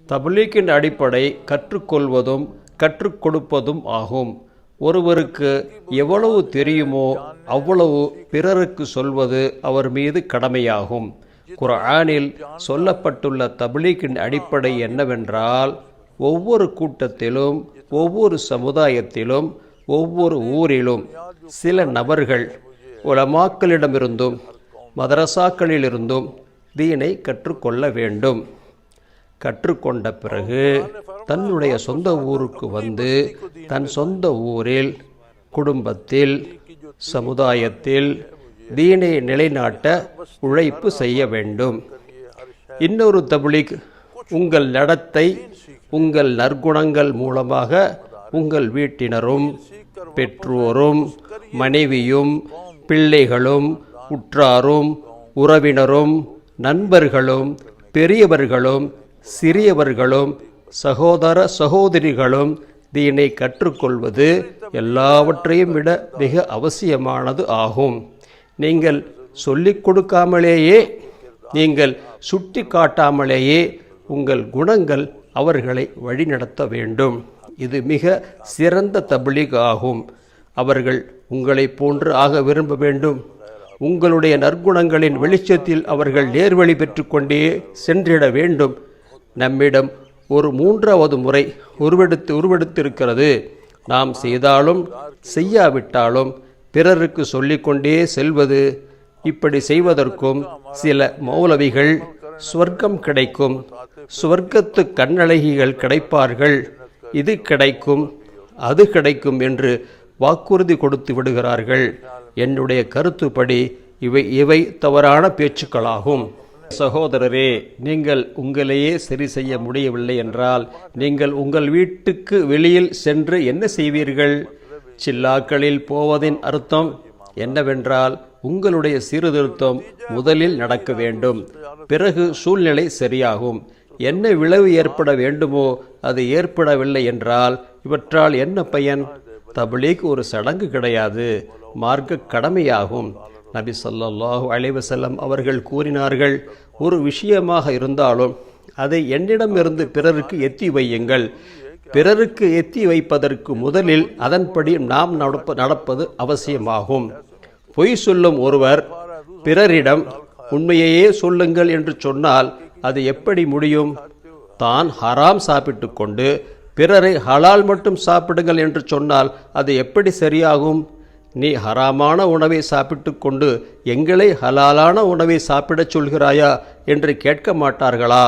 தப்லீக்கின் அடிப்படை கற்றுக்கொள்வதும் கற்றுக் கொடுப்பதும் ஆகும். ஒருவருக்கு எவ்வளவு தெரியுமோ அவ்வளவு பிறருக்கு சொல்வது அவர் மீது கடமையாகும். குர்ஆனில் சொல்லப்பட்டுள்ள தப்லீக்கின் அடிப்படை என்னவென்றால், ஒவ்வொரு கூட்டத்திலும், ஒவ்வொரு சமுதாயத்திலும், ஒவ்வொரு ஊரிலும் சில நபர்கள் உலமாக்களிடமிருந்தும் மதரசாக்களிலிருந்தும் தீனை கற்றுக்கொள்ள வேண்டும். கற்றுக்கொண்ட பிறகு தன்னுடைய சொந்த ஊருக்கு வந்து தன் சொந்த ஊரில், குடும்பத்தில், சமுதாயத்தில் தீனை நிலைநாட்ட உழைப்பு செய்ய வேண்டும். இன்னொரு தப்லீக் உங்கள் நடத்தை, உங்கள் நற்குணங்கள் மூலமாக உங்கள் வீட்டினரும், பெற்றோரும், மனைவியும், பிள்ளைகளும், உற்றாரும், உறவினரும், நண்பர்களும், பெரியவர்களும், சிறியவர்களும், சகோதர சகோதரிகளும் தீனை கற்றுக்கொள்வது எல்லாவற்றையும் விட மிக அவசியமானது ஆகும். நீங்கள் சொல்லிக் கொடுக்காமலேயே, நீங்கள் சுட்டி காட்டாமலேயே உங்கள் குணங்கள் அவர்களை வழிநடத்த வேண்டும். இது மிக சிறந்த தப்லீக் ஆகும். அவர்கள் உங்களை போன்று ஆக விரும்ப வேண்டும். உங்களுடைய நற்குணங்களின் வெளிச்சத்தில் அவர்கள் நேர்வழி பெற்று கொண்டே சென்றிட வேண்டும். நம்மிடம் ஒரு மூன்றாவது முறை உருவெடுத்திருக்கிறது. நாம் செய்தாலும் செய்யாவிட்டாலும் பிறருக்கு சொல்லிக்கொண்டே செல்வது. இப்படி செய்வதற்கும் சில மௌலவிகள் சுவர்க்கம் கிடைக்கும், சுவர்க்கத்து கண்ணழகிகள் கிடைப்பார்கள், இது கிடைக்கும், அது கிடைக்கும் என்று வாக்குறுதி கொடுத்து விடுகிறார்கள். என்னுடைய கருத்துப்படி இவை தவறான பேச்சுக்களாகும். சகோதரரே, நீங்கள் உங்களையே சரி செய்ய முடியவில்லை என்றால் நீங்கள் உங்கள் வீட்டுக்கு வெளியில் சென்று என்ன செய்வீர்கள்? சில்லாக்களில் போவதின் அர்த்தம் என்னவென்றால், உங்களுடைய சீர்திருத்தம் முதலில் நடக்க வேண்டும். பிறகு சூழ்நிலை சரியாகும். என்ன விளைவு ஏற்பட வேண்டுமோ அது ஏற்படவில்லை என்றால் இவற்றால் என்ன பயன்? தப்லீக் ஒரு சடங்கு கிடையாது, மார்க்க கடமையாகும். நபி ஸல்லல்லாஹு அலைஹி வஸல்லம் அவர்கள் கூறினார்கள், ஒரு விஷயமாக இருந்தாலும் அதை என்னிடமிருந்து பிறருக்கு எத்தி வையுங்கள். பிறருக்கு எத்தி வைப்பதற்கு முதலில் அதன்படி நாம் நடப்பது அவசியமாகும். பொய் சொல்லும் ஒருவர் பிறரிடம் உண்மையையே சொல்லுங்கள் என்று சொன்னால் அது எப்படி முடியும்? தான் ஹராம் சாப்பிட்டு கொண்டு பிறரை ஹலால் மட்டும் சாப்பிடுங்கள் என்று சொன்னால் அது எப்படி சரியாகும்? நீ ஹராமான உணவை சாப்பிட்டு கொண்டு எங்களை ஹலாலான உணவை சாப்பிடச் சொல்கிறாயா என்று கேட்க மாட்டார்களா?